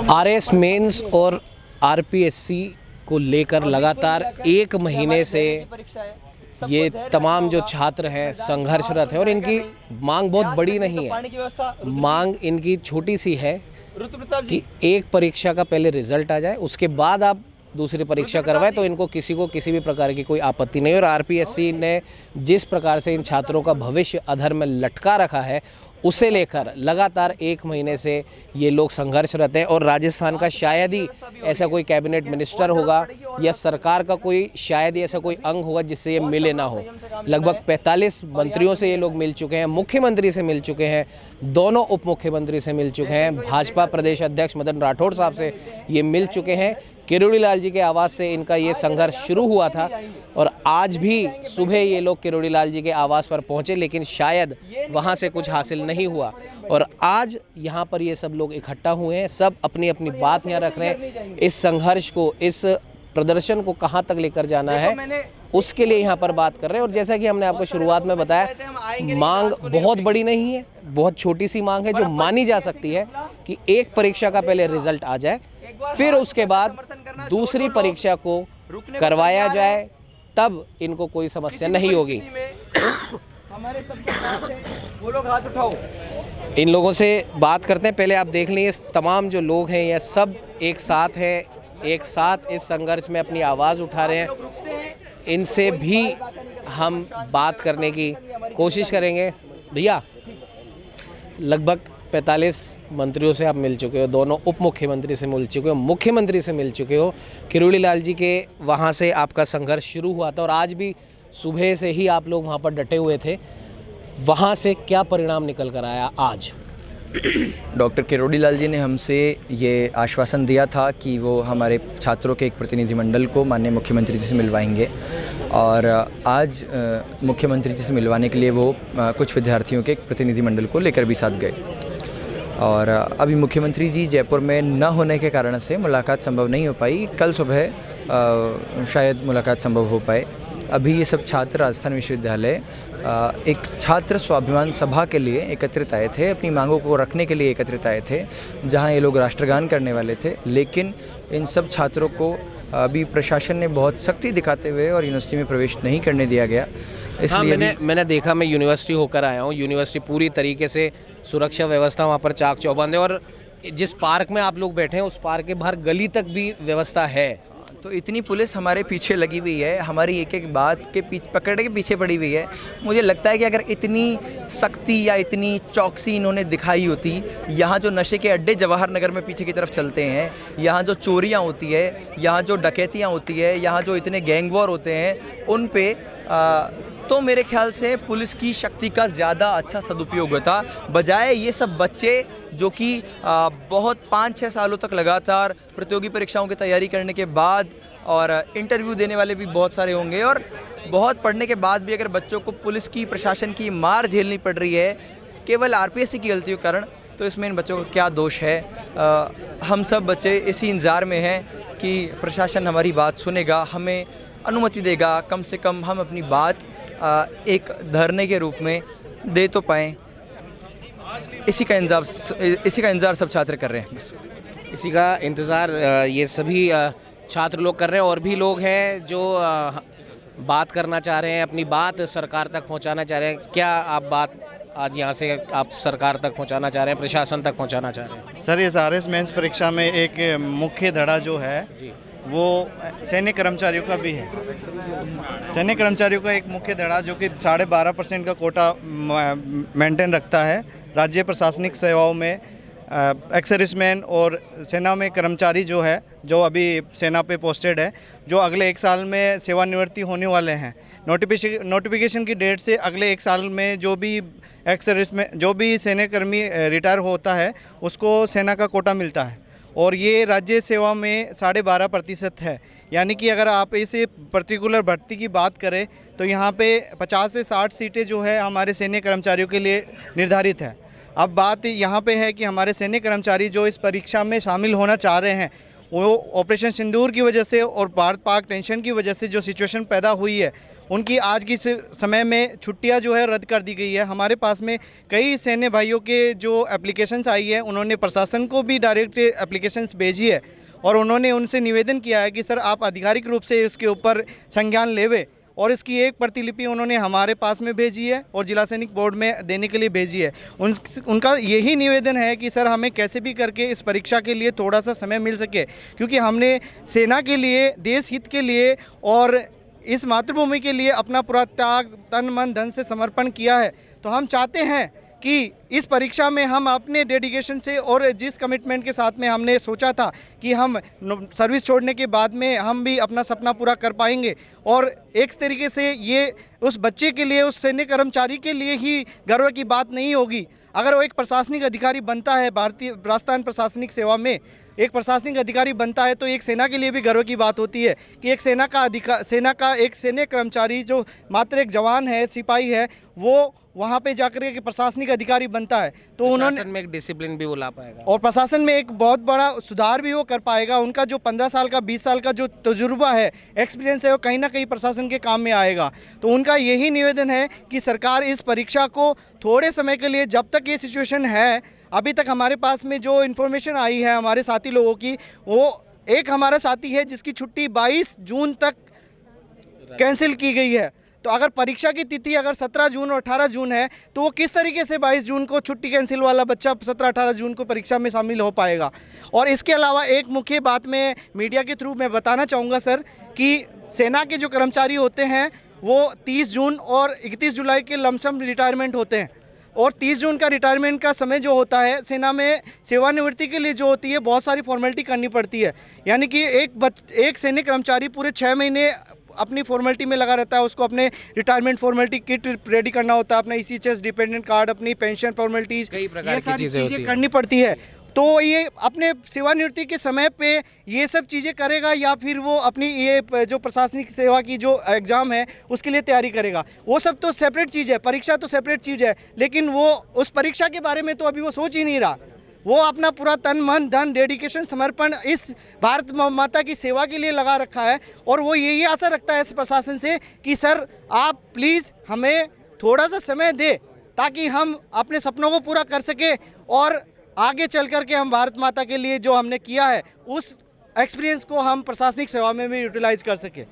RS mains और RPSC को लेकर लगातार एक महीने से ये तमाम जो छात्र हैं संघर्षरत हैं और इनकी मांग बहुत बड़ी नहीं है। मांग इनकी छोटी सी है कि एक परीक्षा का पहले रिजल्ट आ जाए, उसके बाद आप दूसरी परीक्षा करवाएं, तो इनको किसी भी प्रकार की कोई आपत्ति नहीं। और आरपीएससी ने जिस प्रकार से इन छात्रों का भविष्य अधर में लटका रखा है, उसे लेकर लगातार एक महीने से ये लोग संघर्षरत हैं। और राजस्थान का शायद ही ऐसा कोई कैबिनेट मिनिस्टर होगा या सरकार का कोई शायद ही ऐसा कोई अंग होगा जिससे ये मिले ना हो। लगभग 45 मंत्रियों से ये लोग मिल चुके हैं, मुख्यमंत्री से मिल चुके हैं, दोनों उप मुख्यमंत्री से मिल चुके हैं, भाजपा प्रदेश अध्यक्ष मदन राठौड़ साहब से ये मिल चुके हैं। किरोड़ी लाल जी के आवास से इनका ये संघर्ष शुरू हुआ था और आज भी सुबह ये लोग किरोड़ी लाल जी के आवास पर पहुंचे, लेकिन शायद वहां से कुछ हासिल नहीं हुआ। और आज यहां पर ये सब लोग इकट्ठा हुए हैं, सब अपनी अपनी बात यहाँ रख रहे हैं। इस संघर्ष को, इस प्रदर्शन को कहां तक लेकर जाना है, उसके लिए यहाँ पर बात कर रहे हैं। और जैसा कि हमने आपको शुरुआत में बताया, मांग बहुत बड़ी नहीं है, बहुत छोटी सी मांग है जो मानी जा सकती है कि एक परीक्षा का पहले रिजल्ट आ जाए, फिर उसके बाद दूसरी परीक्षा को करवाया जाए, तब इनको कोई समस्या नहीं होगी। हमारे सबके साथ हैं, वो लोग हाथ उठाओ। इन लोगों से बात करते हैं। पहले आप देख लीजिए, तमाम जो लोग हैं ये सब एक साथ हैं, एक साथ इस संघर्ष में अपनी आवाज़ उठा रहे हैं। इनसे भी हम बात करने की कोशिश करेंगे। भैया, लगभग 45 मंत्रियों से आप मिल चुके हो, दोनों उप मुख्यमंत्री से मिल चुके हो, मुख्यमंत्री से मिल चुके हो। किरोड़ी लाल जी के वहाँ से आपका संघर्ष शुरू हुआ था और आज भी सुबह से ही आप लोग वहाँ पर डटे हुए थे। वहाँ से क्या परिणाम निकल कर आया आज? डॉक्टर किरोड़ी लाल जी ने हमसे ये आश्वासन दिया था कि वो हमारे छात्रों के एक प्रतिनिधिमंडल को माननीय मुख्यमंत्री जी से मिलवाएंगे और आज मुख्यमंत्री जी से मिलवाने के लिए वो कुछ विद्यार्थियों के एक प्रतिनिधिमंडल को लेकर भी साथ गए। और अभी मुख्यमंत्री जी जयपुर में न होने के कारण से मुलाकात संभव नहीं हो पाई। कल सुबह शायद मुलाकात संभव हो पाए। अभी ये सब छात्र राजस्थान विश्वविद्यालय एक छात्र स्वाभिमान सभा के लिए एकत्रित आए थे, अपनी मांगों को रखने के लिए एकत्रित आए थे, जहां ये लोग राष्ट्रगान करने वाले थे। लेकिन इन सब छात्रों को अभी प्रशासन ने बहुत सख्ती दिखाते हुए और यूनिवर्सिटी में प्रवेश नहीं करने दिया गया। इसलिए मैंने देखा, मैं यूनिवर्सिटी होकर आया हूँ, यूनिवर्सिटी पूरी तरीके से सुरक्षा व्यवस्था वहाँ पर चाक चौबंद है और जिस पार्क में आप लोग बैठे हैं उस पार्क के बाहर गली तक भी व्यवस्था है। तो इतनी पुलिस हमारे पीछे लगी हुई है, हमारी एक एक बात के पकड़ के पीछे पड़ी हुई है। मुझे लगता है कि अगर इतनी सख्ती या इतनी चौकसी इन्होंने दिखाई होती, यहाँ जो नशे के अड्डे जवाहर नगर में पीछे की तरफ चलते हैं, यहाँ जो चोरियाँ होती है, यहाँ जो डकैतियाँ होती है, यहाँ जो इतने गैंग वॉर होते हैं, उन पे तो मेरे ख्याल से पुलिस की शक्ति का ज़्यादा अच्छा सदुपयोग होता, बजाय ये सब बच्चे जो कि बहुत 5-6 सालों तक लगातार प्रतियोगी परीक्षाओं की तैयारी करने के बाद और इंटरव्यू देने वाले भी बहुत सारे होंगे और बहुत पढ़ने के बाद भी अगर बच्चों को पुलिस की, प्रशासन की मार झेलनी पड़ रही है केवल आरपीएससी की गलतियों के कारण, तो इसमें इन बच्चों का क्या दोष है? हम सब बच्चे इसी इंतज़ार में हैं कि प्रशासन हमारी बात सुनेगा, हमें अनुमति देगा, कम से कम हम अपनी बात एक धरने के रूप में दे तो पाएँ। इसी का इंतज़ार सब छात्र कर रहे हैं। बस इसी का इंतज़ार ये सभी छात्र लोग कर रहे हैं। और भी लोग हैं जो बात करना चाह रहे हैं, अपनी बात सरकार तक पहुंचाना चाह रहे हैं। क्या आप बात आज यहाँ से आप सरकार तक पहुंचाना चाह रहे हैं, प्रशासन तक पहुंचाना चाह रहे हैं? सर, इस आरएस मेंस परीक्षा में एक मुख्य धड़ा जो है वो सैन्य कर्मचारियों का भी है। सैन्य कर्मचारियों का एक मुख्य धड़ा जो कि 12.5% का कोटा मेंटेन रखता है। राज्य प्रशासनिक सेवाओं में एक्स सर्विसमैन और सेना में कर्मचारी जो है, जो अभी सेना पे पोस्टेड है, जो अगले 1 साल में सेवानिवृत्ति होने वाले हैं, नोटिफिकेशन की डेट से अगले 1 साल में जो भी एक्स सर्विस में जो भी सैन्यकर्मी रिटायर होता है उसको सेना का कोटा मिलता है और ये राज्य सेवा में 12.5% है। यानी कि अगर आप इसे पर्टिकुलर भर्ती की बात करें तो यहाँ पे 50 से 60 सीटें जो है हमारे सैन्य कर्मचारियों के लिए निर्धारित है। अब बात यहाँ पे है कि हमारे सैन्य कर्मचारी जो इस परीक्षा में शामिल होना चाह रहे हैं वो ऑपरेशन सिंदूर की वजह से और भारत पाक टेंशन की वजह से जो सिचुएशन पैदा हुई है, उनकी आज की समय में छुट्टियां जो है रद्द कर दी गई है। हमारे पास में कई सैन्य भाइयों के जो एप्लीकेशंस आई है, उन्होंने प्रशासन को भी डायरेक्ट एप्लीकेशंस भेजी है और उन्होंने उनसे निवेदन किया है कि सर आप आधिकारिक रूप से इसके ऊपर संज्ञान लेवे, और इसकी एक प्रतिलिपि उन्होंने हमारे पास में भेजी है और जिला सैनिक बोर्ड में देने के लिए भेजी है। उनका यही निवेदन है कि सर हमें कैसे भी करके इस परीक्षा के लिए थोड़ा सा समय मिल सके, क्योंकि हमने सेना के लिए, देश हित के लिए और इस मातृभूमि के लिए अपना पूरा त्याग, तन मन धन से समर्पण किया है। तो हम चाहते हैं कि इस परीक्षा में हम अपने डेडिकेशन से और जिस कमिटमेंट के साथ में हमने सोचा था कि हम सर्विस छोड़ने के बाद में हम भी अपना सपना पूरा कर पाएंगे, और एक तरीके से ये उस बच्चे के लिए, उस सैन्य कर्मचारी के लिए ही गर्व की बात नहीं होगी। अगर वो एक प्रशासनिक अधिकारी बनता है, भारतीय राजस्थान प्रशासनिक सेवा में एक प्रशासनिक अधिकारी बनता है, तो एक सेना के लिए भी गर्व की बात होती है कि एक सेना का एक सैन्य कर्मचारी जो मात्र एक जवान है, सिपाही है, वो वहाँ पे जाकर के प्रशासनिक अधिकारी बनता है। तो उन्होंने प्रशासन में एक डिसिप्लिन भी वो ला पाएगा और प्रशासन में एक बहुत बड़ा सुधार भी वो कर पाएगा। उनका जो 15 साल का, 20 साल का जो तजुर्बा है, एक्सपीरियंस है, वो कहीं ना कहीं प्रशासन के काम में आएगा। तो उनका यही निवेदन है कि सरकार इस परीक्षा को थोड़े समय के लिए, जब तक ये सिचुएशन है, अभी तक हमारे पास में जो इन्फॉर्मेशन आई है हमारे साथी लोगों की, वो एक हमारा साथी है जिसकी छुट्टी 22 जून तक कैंसिल की गई है। तो अगर परीक्षा की तिथि अगर 17 जून और 18 जून है, तो वो किस तरीके से 22 जून को छुट्टी कैंसिल वाला बच्चा 17-18 जून को परीक्षा में शामिल हो पाएगा। और इसके अलावा एक मुख्य बात मैं मीडिया के थ्रू मैं बताना चाहूँगा सर, कि सेना के जो कर्मचारी होते हैं वो 30 जून और 31 जुलाई के लमसम रिटायरमेंट होते हैं, और 30 जून का रिटायरमेंट का समय जो होता है, सेना में सेवानिवृत्ति के लिए जो होती है बहुत सारी फॉर्मेलिटी करनी पड़ती है। यानी कि एक सैनिक कर्मचारी पूरे 6 महीने अपनी फॉर्मेलिटी में लगा रहता है। उसको अपने रिटायरमेंट फॉर्मेलिटी किट रेडी करना होता है, अपना ECHS डिपेंडेंट कार्ड, अपनी पेंशन फॉर्मेलिटीज़, कई प्रकार की चीज़ें करनी पड़ती है। तो ये अपने सेवानिवृत्ति के समय पे ये सब चीज़ें करेगा, या फिर वो अपनी ये जो प्रशासनिक सेवा की जो एग्ज़ाम है उसके लिए तैयारी करेगा, वो सब तो सेपरेट चीज़ है। परीक्षा तो सेपरेट चीज़ है, लेकिन वो उस परीक्षा के बारे में तो अभी वो सोच ही नहीं रहा। वो अपना पूरा तन मन धन, डेडिकेशन, समर्पण इस भारत माता की सेवा के लिए लगा रखा है, और वो यही आशा रखता है इस प्रशासन से कि सर आप प्लीज़ हमें थोड़ा सा समय दे, ताकि हम अपने सपनों को पूरा कर सके और आगे चल कर के हम भारत माता के लिए जो हमने किया है उस एक्सपीरियंस को हम प्रशासनिक सेवा में भी यूटिलाइज कर सके।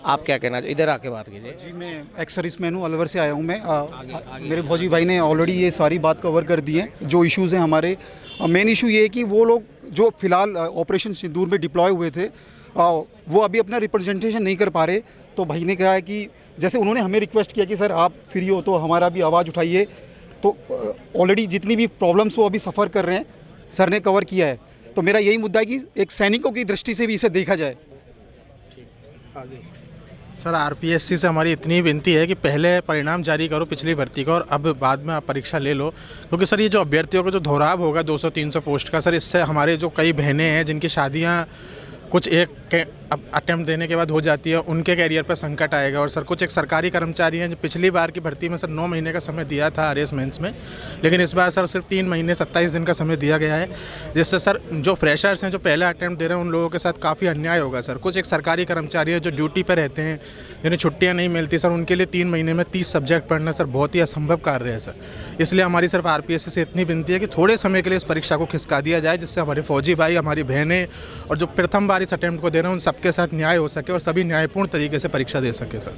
आप क्या कहना चाहिए? इधर आके बात कीजिए। जी, मैं एक्स सर्विसमैन हूँ, अलवर से आया हूँ मैं। मेरे भौजी भाई ने ऑलरेडी ये सारी बात कवर कर दी है। जो इश्यूज़ हैं हमारे, मेन इशू ये है कि वो लोग जो फिलहाल ऑपरेशन सिंदूर में डिप्लॉय हुए थे, वो अभी अपना रिप्रेजेंटेशन नहीं कर पा रहे। तो भाई ने कहा है कि जैसे उन्होंने हमें रिक्वेस्ट किया कि सर आप फ्री हो तो हमारा भी आवाज़ उठाइए। तो ऑलरेडी जितनी भी प्रॉब्लम्स वो अभी सफ़र कर रहे हैं, सर ने कवर किया है। तो मेरा यही मुद्दा है कि एक सैनिकों की दृष्टि से भी इसे देखा जाए। सर आरपीएससी से हमारी इतनी विनती है कि पहले परिणाम जारी करो पिछली भर्ती का, और अब बाद में आप परीक्षा ले लो, क्योंकि सर ये जो अभ्यर्थियों का जो दोहराव होगा 200-300 पोस्ट का, सर इससे हमारे जो कई बहनें हैं जिनकी शादियां कुछ एक अटेम्प्ट देने के बाद हो जाती है, उनके कैरियर पर संकट आएगा। और सर कुछ एक सरकारी कर्मचारी हैं जो पिछली बार की भर्ती में सर 9 महीने का समय दिया था आरएएस मेंस में, लेकिन इस बार सर सिर्फ 3 महीने 27 दिन का समय दिया गया है, जिससे सर जो फ्रेशर्स हैं जो पहला अटेम्प्ट दे रहे हैं उन लोगों के साथ काफ़ी अन्याय होगा। सर कुछ एक सरकारी कर्मचारी हैं जो ड्यूटी पर रहते हैं, जिन्हें छुट्टियाँ नहीं मिलती, सर उनके लिए 3 महीने में 30 सब्जेक्ट पढ़ना सर बहुत ही असंभव कार्य है सर। इसलिए हमारी सिर्फ आरपीएससी से इतनी विनती है कि थोड़े समय के लिए इस परीक्षा को खिसका दिया जाए, जिससे हमारे फौजी भाई, हमारी बहनें और जो प्रथम बार इस अटेम्प्ट को दे रहे हैं उन सबके साथ न्याय हो सके और सभी न्यायपूर्ण तरीके से परीक्षा दे सके। सर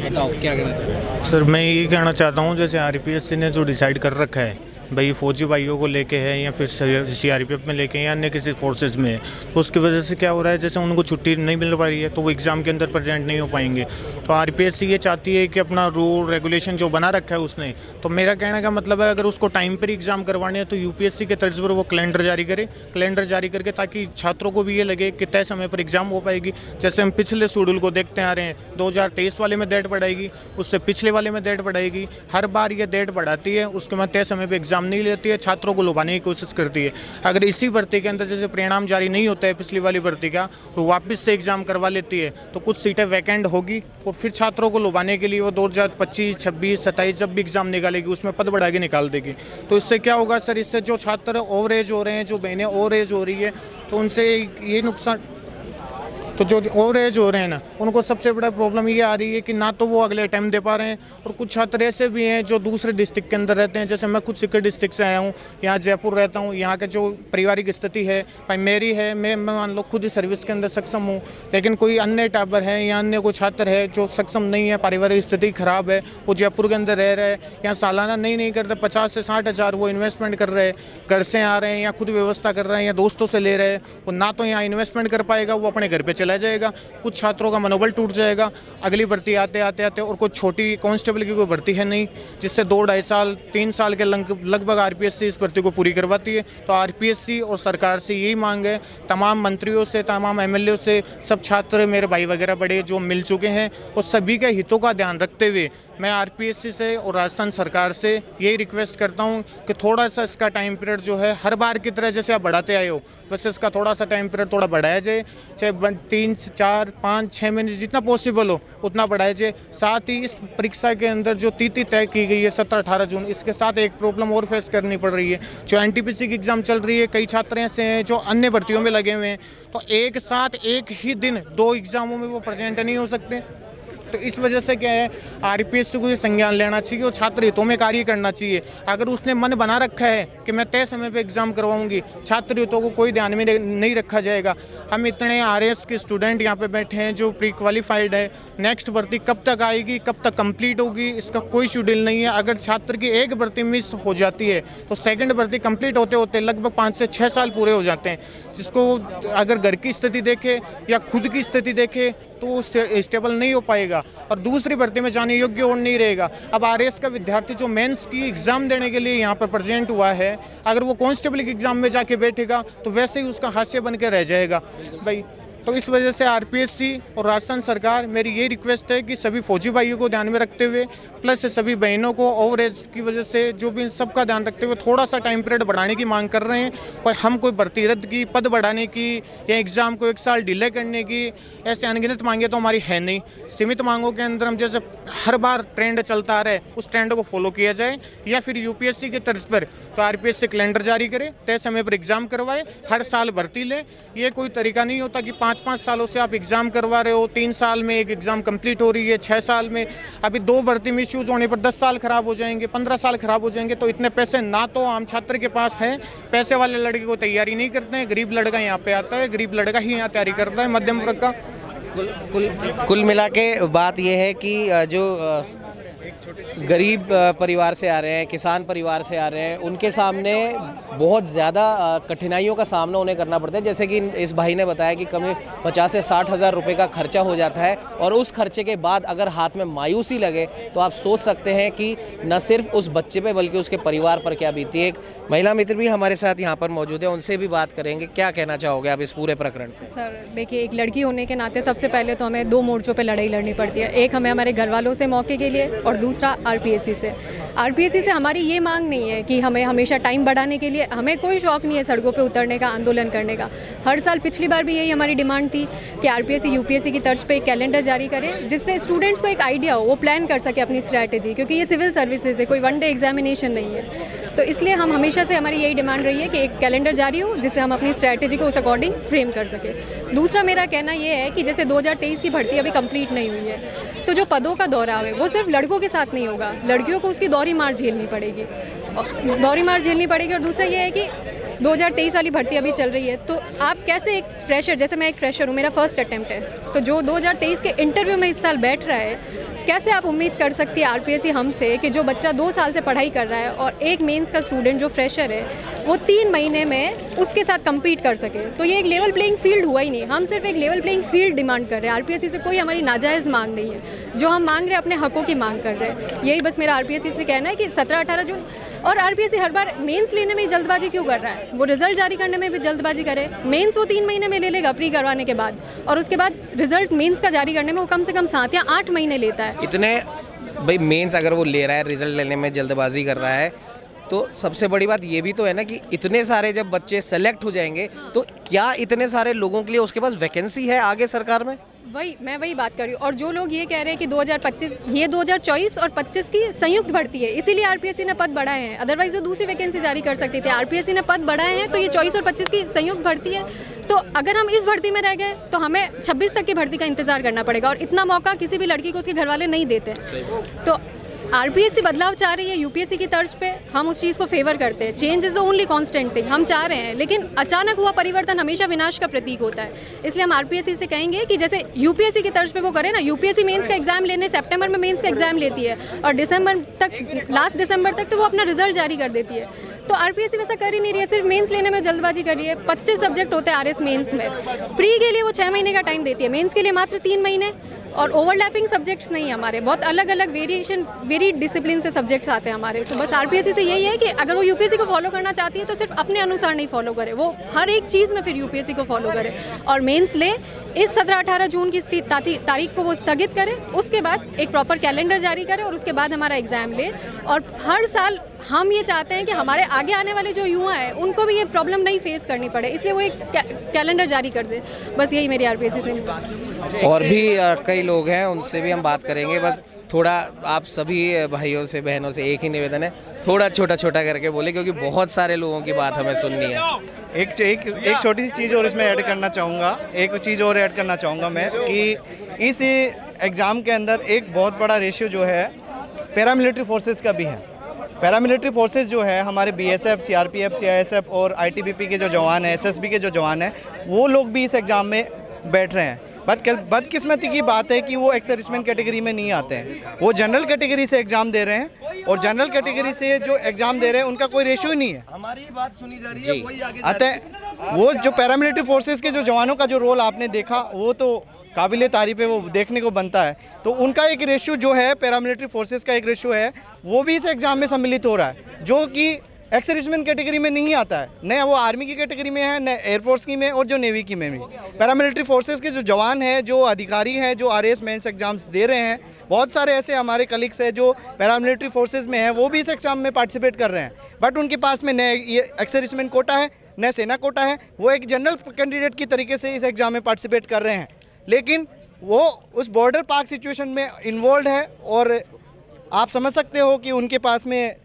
बताओ क्या कहना चाहते हैं? सर मैं ये कहना चाहता हूँ, जैसे आरपीएससी ने जो डिसाइड कर रखा है भाई फौजी भाइयों को लेके है या फिर सीआरपीएफ में लेके या अन्य किसी फोर्सेज में, तो उसकी वजह से क्या हो रहा है, जैसे उनको छुट्टी नहीं मिल पा रही है तो वो एग्ज़ाम के अंदर प्रेजेंट नहीं हो पाएंगे। तो आरपीएससी ये चाहती है कि अपना रूल रेगुलेशन जो बना रखा है उसने, तो मेरा कहने का मतलब है अगर उसको टाइम पर एग्ज़ाम करवाने हैं तो यूपीएससी के तर्ज पर वो कैलेंडर जारी करे, कैलेंडर जारी करके ताकि छात्रों को भी ये लगे कि तय समय पर एग्ज़ाम हो पाएगी। जैसे हम पिछले शेड्यूल को देखते आ रहे हैं, 2023 वाले में डेट बढ़ाएगी, उससे पिछले वाले में डेट बढ़ाएगी, हर बार ये डेट बढ़ाती है, उसके बाद तय समय पर एग्ज़ाम एग्ज़ाम नहीं लेती है, छात्रों को लुभाने की कोशिश करती है। अगर इसी भर्ती के अंदर जैसे परिणाम जारी नहीं होता है पिछली वाली भर्ती का, तो वापस से एग्ज़ाम करवा लेती है, तो कुछ सीटें वैकेंट होगी और फिर छात्रों को लुभाने के लिए वो 2025, 26, 27 जब भी एग्ज़ाम निकालेगी उसमें पद बढ़ा के निकाल देगी। तो इससे क्या होगा सर, इससे जो छात्र ओवर एज हो रहे हैं, जो बहनें ओवर एज हो रही है, तो उनसे ये नुकसान, तो जो ओवर एज हो रहे हैं ना, उनको सबसे बड़ा प्रॉब्लम ये आ रही है कि ना तो वो अगले अटैम्प्ट दे पा रहे हैं, और कुछ छात्र ऐसे भी हैं जो दूसरे डिस्ट्रिक्ट के अंदर रहते हैं। जैसे मैं खुद सीकर डिस्ट्रिक्ट से आया हूँ, यहाँ जयपुर रहता हूँ। यहाँ के जो पारिवारिक स्थिति है भाई मेरी है, मैं मान लो खुद ही सर्विस के अंदर सक्षम हूँ, लेकिन कोई अन्य टाबर है या अन्य कोई छात्र है जो सक्षम नहीं है, पारिवारिक स्थिति खराब है, वो जयपुर के अंदर रह रहे हैं, यहाँ सालाना नहीं करते 50 से 60 हज़ार वो इन्वेस्टमेंट कर रहे हैं, घर से आ रहे हैं या खुद व्यवस्था कर रहे हैं या दोस्तों से ले रहे हैं, वो ना तो यहाँ इन्वेस्टमेंट कर पाएगा, वो अपने घर पर चला जाएगा। कुछ छात्रों का मनोबल टूट जाएगा, अगली भर्ती आते और कुछ छोटी कांस्टेबल की कोई भर्ती है नहीं जिससे 2-2.5 साल 3 साल के लगभग आरपीएससी इस भर्ती को पूरी करवाती है। तो आरपीएससी और सरकार से यही मांग है, तमाम मंत्रियों से, तमाम एमएलए से, सब छात्र मेरे भाई वगैरह बड़े जो मिल चुके हैं, और सभी के हितों का ध्यान रखते हुए मैं आरपीएससी से और राजस्थान सरकार से यही रिक्वेस्ट करता हूं कि थोड़ा सा इसका टाइम पीरियड जो है हर बार की तरह जैसे आप बढ़ाते आए हो वैसे इसका थोड़ा सा टाइम पीरियड थोड़ा बढ़ाया जाए, चाहे 3, 4, 5, 6 महीने जितना पॉसिबल हो उतना बढ़ाया जाए। साथ ही इस परीक्षा के अंदर जो तिथि तय की गई है 17-18 जून, इसके साथ एक प्रॉब्लम और फेस करनी पड़ रही है। जो एनटीपीसी की एग्ज़ाम चल रही है, कई छात्र ऐसे हैं जो अन्य भर्तियों में लगे हुए हैं, तो एक साथ एक ही दिन 2 एग्ज़ामों में वो प्रेजेंट नहीं हो सकते। तो इस वजह से क्या है, आरपीएससी को ये संज्ञान लेना चाहिए और छात्र हितों में कार्य करना चाहिए। अगर उसने मन बना रखा है कि मैं तय समय पे एग्ज़ाम करवाऊंगी, छात्र हितों को कोई ध्यान में नहीं रखा जाएगा। हम इतने आरएस के स्टूडेंट यहाँ पे बैठे हैं जो प्री क्वालिफाइड है, नेक्स्ट भर्ती कब तक आएगी, कब तक कंप्लीट होगी, इसका कोई शेड्यूल नहीं है। अगर छात्र की एक भर्ती मिस हो जाती है तो सेकेंड भर्ती कंप्लीट होते होते लगभग 5 से 6 साल पूरे हो जाते हैं, जिसको अगर घर की स्थिति देखे या खुद की स्थिति देखे तो स्टेबल नहीं हो पाएगा और दूसरी भर्ती में जाने योग्य और नहीं रहेगा। अब आरएस का विद्यार्थी जो मेंस की एग्ज़ाम देने के लिए यहाँ पर प्रेजेंट हुआ है, अगर वो कांस्टेबल की एग्ज़ाम में जाके बैठेगा तो वैसे ही उसका हास्य बन के रह जाएगा भाई। तो इस वजह से आरपीएससी और राजस्थान सरकार, मेरी ये रिक्वेस्ट है कि सभी फौजी भाइयों को ध्यान में रखते हुए प्लस सभी बहनों को ओवर एज की वजह से जो भी सबका ध्यान रखते हुए थोड़ा सा टाइम पीरियड बढ़ाने की मांग कर रहे हैं। कोई हम कोई भर्ती रद्द की, पद बढ़ाने की या एग्ज़ाम को 1 साल डिले करने की ऐसे अनगिनत मांगे तो हमारी है नहीं। सीमित मांगों के अंदर हम जैसे हर बार ट्रेंड चलता आ रहा है उस ट्रेंड को फॉलो किया जाए, या फिर यूपीएससी के तर्ज पर तो आरपीएससी कैलेंडर जारी करे, तय समय पर एग्ज़ाम करवाए, हर साल भर्ती ले। ये कोई तरीका नहीं होता कि 5-5 सालों से आप एग्ज़ाम करवा रहे हो, 3 साल में एक एग्ज़ाम कंप्लीट हो रही है, 6 साल में अभी 2 भर्ती मिस यूज़ होने पर 10 साल खराब हो जाएंगे, 15 साल खराब हो जाएंगे। तो इतने पैसे ना तो आम छात्र के पास हैं, पैसे वाले लड़के को तैयारी नहीं करते हैं, गरीब लड़का यहाँ पे आता है, गरीब लड़का ही यहाँ तैयारी करता है, मध्यम वर्ग का। कुल मिला के बात यह है कि जो गरीब परिवार से आ रहे हैं, किसान परिवार से आ रहे हैं, उनके सामने बहुत ज़्यादा कठिनाइयों का सामना उन्हें करना पड़ता है। जैसे कि इस भाई ने बताया कि कम 50 से 60 हज़ार रुपये का खर्चा हो जाता है, और उस खर्चे के बाद अगर हाथ में मायूसी लगे तो आप सोच सकते हैं कि न सिर्फ उस बच्चे पे बल्कि उसके परिवार पर क्या बीती है। एक महिला मित्र भी हमारे साथ यहाँ पर मौजूद है, उनसे भी बात करेंगे। क्या कहना चाहोगे आप इस पूरे प्रकरण पर? सर देखिए, एक लड़की होने के नाते सबसे पहले तो हमें 2 मोर्चों पर लड़ाई लड़नी पड़ती है। एक हमें हमारे घर वालों से मौके के लिए, और दूसरा आरपीएससी से। आरपीएससी से हमारी ये मांग नहीं है कि हमें हमेशा टाइम बढ़ाने के लिए, हमें कोई शौक नहीं है सड़कों पे उतरने का, आंदोलन करने का। हर साल पिछली बार भी यही हमारी डिमांड थी कि आरपीएससी यूपीएससी की तर्ज पे एक कैलेंडर जारी करे जिससे स्टूडेंट्स को एक आइडिया हो, वो प्लान कर सके अपनी स्ट्रैटेजी, क्योंकि ये सिविल सर्विसेज है, कोई 1 डे एग्जामिनेशन नहीं है। तो इसलिए हम हमेशा से हमारी यही डिमांड रही है कि एक कैलेंडर जारी हो जिससे हम अपनी स्ट्रैटेजी को उस अकॉर्डिंग फ्रेम कर सके। दूसरा मेरा कहना ये है कि जैसे 2023 की भर्ती अभी कंप्लीट नहीं हुई है, तो जो पदों का दौराव है वो सिर्फ लड़कों के साथ नहीं होगा, लड़कियों को उसकी दोहरी मार झेलनी पड़ेगी, और दूसरा ये है कि 2023 वाली भर्ती अभी चल रही है, तो आप कैसे एक फ्रेशर, जैसे मैं एक फ्रेशर हूँ, मेरा फर्स्ट अटेम्प्ट है, तो जो 2023 के इंटरव्यू में इस साल बैठ रहा है, कैसे आप उम्मीद कर सकती है आरपीएससी हमसे कि जो बच्चा 2 साल से पढ़ाई कर रहा है और एक मेंस का स्टूडेंट जो फ्रेशर है वो 3 महीने में उसके साथ कम्पीट कर सके? तो ये एक लेवल प्लेइंग फील्ड हुआ ही नहीं। हम सिर्फ एक लेवल प्लेइंग फील्ड डिमांड कर रहे हैं, आरपीएससी से कोई हमारी नाजायज़ मांग नहीं है। जो हम मांग रहे हैं अपने हकों की मांग कर रहे हैं। यही बस मेरा आरपीएससी से कहना है कि 17-18 जून, और आरपीएससी हर बार मेंस लेने में ही जल्दबाजी क्यों कर रहा है? वो रिजल्ट जारी करने में भी जल्दबाजी करे। मेंस वो 3 महीने में ले लेगा प्री करवाने के बाद, और उसके बाद रिजल्ट मेंस का जारी करने में वो कम से कम 7 या 8 महीने लेता है। इतने भाई मेंस अगर वो ले रहा है, रिजल्ट लेने में जल्दबाजी कर रहा है, तो सबसे बड़ी बात ये भी तो है ना कि इतने सारे जब बच्चे सेलेक्ट हो जाएंगे तो क्या इतने सारे लोगों के लिए उसके पास वैकेंसी है आगे सरकार में? मैं वही बात कर रही हूँ। और जो लोग ये कह रहे हैं कि 2025 ये 2024 और 25 की संयुक्त भर्ती है, इसीलिए आरपीएससी ने पद बढ़ाए हैं, अदरवाइज वो दूसरी वैकेंसी जारी कर सकती थी। आरपीएससी ने पद बढ़ाए हैं तो ये 24 और 25 की संयुक्त भर्ती है। तो अगर हम इस भर्ती में रह गए तो हमें 26 तक की भर्ती का इंतजार करना पड़ेगा, और इतना मौका किसी भी लड़की को उसके घर वाले नहीं देते। तो आरपीएससी बदलाव चाह रही है यूपीएससी की तर्ज पे, हम उस चीज़ को फेवर करते हैं। Change is the only constant thing, हम चाह रहे हैं, लेकिन अचानक हुआ परिवर्तन हमेशा विनाश का प्रतीक होता है। इसलिए हम आरपीएससी से कहेंगे कि जैसे यूपीएससी की तर्ज पे वो करे ना, यूपीएससी मेंस का एग्जाम लेने सितंबर में मेंस का एग्जाम लेती है और दिसंबर तक, लास्ट दिसंबर तक तो वो अपना रिजल्ट जारी कर देती है। तो आरपीएससी वैसा कर ही नहीं रही है, सिर्फ मेंस लेने में जल्दबाजी कर रही है। 25 सब्जेक्ट होते हैं आरएस मेंस में, प्री के लिए वो 6 महीने का टाइम देती है, मेंस के लिए मात्र 3 महीने। और ओवरलैपिंग सब्जेक्ट्स नहीं है हमारे, बहुत अलग अलग वेरिड डिसिप्लिन से सब्जेक्ट्स आते हैं हमारे। तो बस आरपीएससी से यही है कि अगर वो यूपीएससी को फॉलो करना चाहती है तो सिर्फ अपने अनुसार नहीं फॉलो करे, वो हर एक चीज़ में फिर यूपीएससी को फॉलो करे और मेंस ले। इस 17-18 जून की तारीख को वो स्थगित करे, उसके बाद एक प्रॉपर कैलेंडर जारी करे और उसके बाद हमारा एग्ज़ाम ले। और हर साल हम ये चाहते हैं कि हमारे आगे आने वाले जो युवा हैं उनको भी ये प्रॉब्लम नहीं फेस करनी पड़े, इसलिए वो एक कैलेंडर जारी कर दे। बस यही मेरी आरपीएससी से। और भी कई लोग हैं, उनसे भी हम बात करेंगे। बस थोड़ा आप सभी भाइयों से बहनों से एक ही निवेदन है, थोड़ा छोटा छोटा करके बोले, क्योंकि बहुत सारे लोगों की बात हमें सुननी है। एक छोटी सी चीज़ और इसमें ऐड करना चाहूँगा मैं कि इस एग्ज़ाम के अंदर एक बहुत बड़ा रेशियो जो है पैरामिलिट्री फोर्सेस का भी है। पैरामिलिट्री फोर्सेस जो है हमारे बीएसएफ, सीआरपीएफ, सीआईएसएफ और आईटीबीपी के जो जवान हैं, एसएसबी के जो जवान हैं, वो लोग भी इस एग्ज़ाम में बैठ रहे हैं। बदकिस्मती की बात है कि वो एक्स-सर्विसमैन कैटेगरी में नहीं आते हैं, वो जनरल कैटेगरी से एग्ज़ाम दे रहे हैं और जनरल कैटेगरी से जो एग्ज़ाम दे रहे हैं उनका कोई रेशियो ही नहीं है। हमारी बात सुनी जा रही है, वही आगे अतः वो जो पैरामिलिट्री फोर्सेस के जो जवानों का जो रोल आपने देखा वो तो काबिले तारीफ़ है, वो देखने को बनता है। तो उनका एक रेशियो जो है, पैरामिलिट्री फोर्सेस का एक रेशियो है, वो भी इस एग्ज़ाम में सम्मिलित हो रहा है, जो कि एक्स-सर्विसमैन कैटेगरी में नहीं आता है। न वो आर्मी की कैटेगरी में है, न एयरफोर्स की में और जो नेवी की में भी। पैरामिलिट्री फोर्सेस के जो जवान हैं, जो अधिकारी हैं, जो आरएएस मेंस एग्जाम्स दे रहे हैं, बहुत सारे ऐसे हमारे कलीग्स हैं जो पैरामिलिट्री फोर्सेस में हैं, वो भी इस एग्ज़ाम में पार्टिसिपेट कर रहे हैं। बट उनके पास में न ये एक्स-सर्विसमैन कोटा है, न सेना कोटा है, वो एक जनरल कैंडिडेट की तरीके से इस एग्ज़ाम में पार्टिसिपेट कर रहे हैं। लेकिन वो उस बॉर्डर पार्क सिचुएशन में इन्वॉल्व है और आप समझ सकते हो कि उनके पास में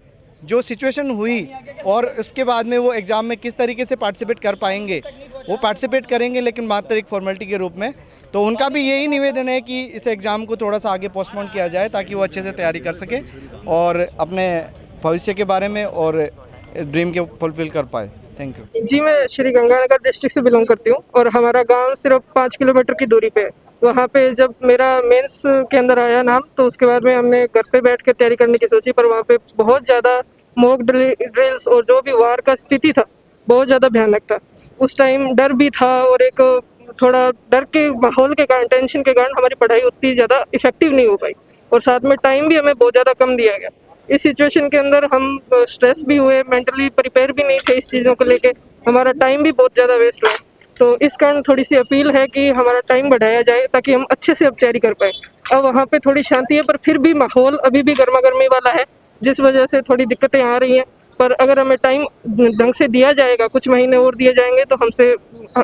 जो सिचुएशन हुई और उसके बाद में वो एग्ज़ाम में किस तरीके से पार्टिसिपेट कर पाएंगे। वो पार्टिसिपेट करेंगे लेकिन मात्र एक फॉर्मेलिटी के रूप में। तो उनका भी यही निवेदन है कि इस एग्ज़ाम को थोड़ा सा आगे पोस्टपोन किया जाए ताकि वो अच्छे से तैयारी कर सके और अपने भविष्य के बारे में और ड्रीम के फुलफिल कर पाए। थैंक यू जी। मैं श्री गंगानगर डिस्ट्रिक्ट से बिलोंग करती हूँ और हमारा गांव सिर्फ 5 किलोमीटर की दूरी पे है। वहाँ पे जब मेरा मेंस के अंदर आया नाम तो उसके बाद में हमने घर पे बैठ के तैयारी करने की सोची, पर वहाँ पे बहुत ज़्यादा मॉक ड्रिल्स और जो भी वार का स्थिति था बहुत ज़्यादा भयानक था। उस टाइम डर भी था और एक थोड़ा डर के माहौल के कारण, टेंशन के कारण हमारी पढ़ाई उतनी ज़्यादा इफेक्टिव नहीं हो पाई और साथ में टाइम भी हमें बहुत ज़्यादा कम दिया गया। इस सिचुएशन के अंदर हम स्ट्रेस भी हुए, मेंटली प्रिपेयर भी नहीं थे इस चीज़ों को लेके, हमारा टाइम भी बहुत ज़्यादा वेस्ट हुआ। तो इस कारण थोड़ी सी अपील है कि हमारा टाइम बढ़ाया जाए ताकि हम अच्छे से अब तैयारी कर पाए। अब वहाँ पे थोड़ी शांति है पर फिर भी माहौल अभी भी गर्मा गर्मी वाला है, जिस वजह से थोड़ी दिक्कतें आ रही हैं। पर अगर हमें टाइम ढंग से दिया जाएगा, कुछ महीने और दिए जाएंगे तो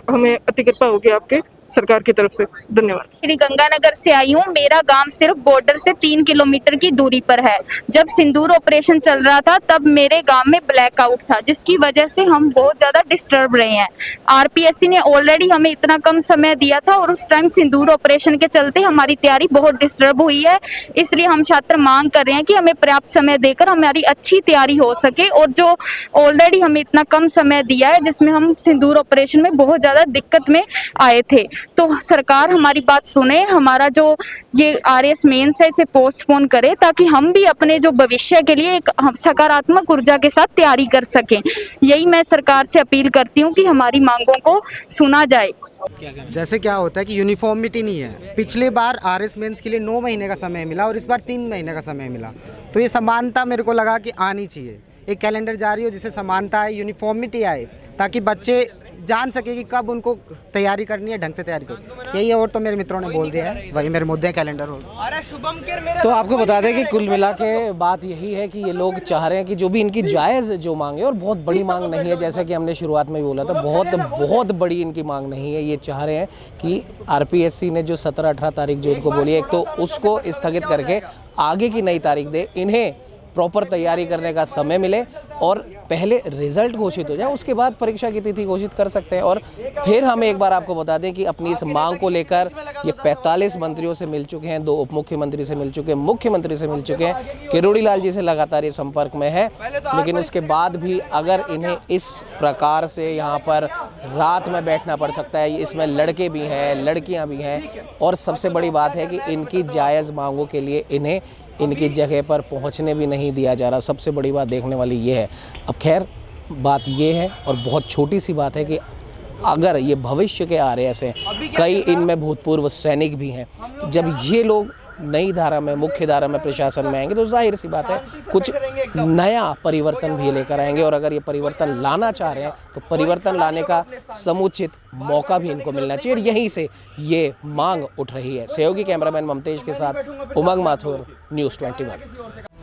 हमें अति कृपा होगी आपके सरकार की तरफ से। धन्यवाद। श्री गंगानगर से आई हूँ। मेरा गांव सिर्फ बॉर्डर से 3 किलोमीटर की दूरी पर है। जब सिंदूर ऑपरेशन चल रहा था तब मेरे गांव में ब्लैकआउट था, जिसकी वजह से हम बहुत ज्यादा डिस्टर्ब रहे हैं। आरपीएससी ने ऑलरेडी हमें इतना कम समय दिया था और उस टाइम सिंदूर ऑपरेशन के चलते हमारी तैयारी बहुत डिस्टर्ब हुई है। इसलिए हम छात्र मांग कर रहे हैं कि हमें पर्याप्त समय देकर हमारी अच्छी तैयारी हो सके, और जो ऑलरेडी हमें इतना कम समय दिया है जिसमें हम सिंदूर ऑपरेशन में बहुत ज्यादा दिक्कत में आए थे, तो सरकार हमारी बात सुने, हमारा जो ये आरएएस मेंस है इसे पोस्टपोन करे ताकि हम भी अपने जो भविष्य के लिए एक सकारात्मक ऊर्जा के साथ तैयारी कर सकें। यही मैं सरकार से अपील करती हूँ कि हमारी मांगों को सुना जाए। जैसे क्या होता है कि यूनिफॉर्मिटी नहीं है। पिछली बार आरएएस मेंस के लिए 9 महीने का समय मिला और इस बार 3 महीने का समय मिला, तो ये समानता मेरे को लगा कि आनी चाहिए। एक कैलेंडर जारी हो जिससे समानता आए, यूनिफॉर्मिटी आए, ताकि बच्चे जान सके कि कब उनको तैयारी करनी है, ढंग से तैयारी करनी यही है। और तो मेरे मित्रों ने बोल दिया है, वही मेरे मुद्दे कैलेंडर हो। अरे शुभम के मेरा तो आपको बता दें कि कुल मिला के बात यही है कि ये लोग चाह रहे हैं कि जो भी इनकी जायज़ जो मांग है, और बहुत बड़ी मांग नहीं है, जैसा कि हमने शुरुआत में बोला था, बहुत बड़ी इनकी मांग नहीं है। ये चाह रहे हैं कि आरपीएससी ने जो 17-18 तारीख जो इनको बोली है, एक तो उसको स्थगित करके आगे की नई तारीख दे, इन्हें प्रॉपर तैयारी करने का समय मिले और पहले रिजल्ट घोषित हो जाए, उसके बाद परीक्षा की तिथि घोषित कर सकते हैं। और फिर हम एक बार आपको बता दें कि अपनी इस मांग को लेकर ये 45 मंत्रियों से मिल चुके हैं, 2 उप मुख्यमंत्री से मिल चुके हैं, मुख्यमंत्री से मिल चुके हैं, किरोड़ी लाल जी से लगातार ये संपर्क में है। लेकिन उसके बाद भी अगर इन्हें इस प्रकार से यहाँ पर रात में बैठना पड़ सकता है, इसमें लड़के भी हैं, लड़कियाँ भी हैं, और सबसे बड़ी बात है कि इनकी जायज़ मांगों के लिए इन्हें इनकी जगह पर पहुंचने भी नहीं दिया जा रहा। सबसे बड़ी बात देखने वाली ये है। अब खैर बात ये है, और बहुत छोटी सी बात है, कि अगर ये भविष्य के RAS हैं, कई इनमें भूतपूर्व सैनिक भी हैं, तो जब ये लोग नई धारा में, मुख्य धारा में प्रशासन में आएंगे तो जाहिर सी बात है कुछ नया परिवर्तन भी लेकर आएंगे। और अगर ये परिवर्तन लाना चाह रहे हैं तो परिवर्तन लाने का समुचित मौका भी इनको मिलना चाहिए, और यहीं से ये मांग उठ रही है। सहयोगी कैमरामैन ममतेज के साथ उमंग माथुर, न्यूज़ 21।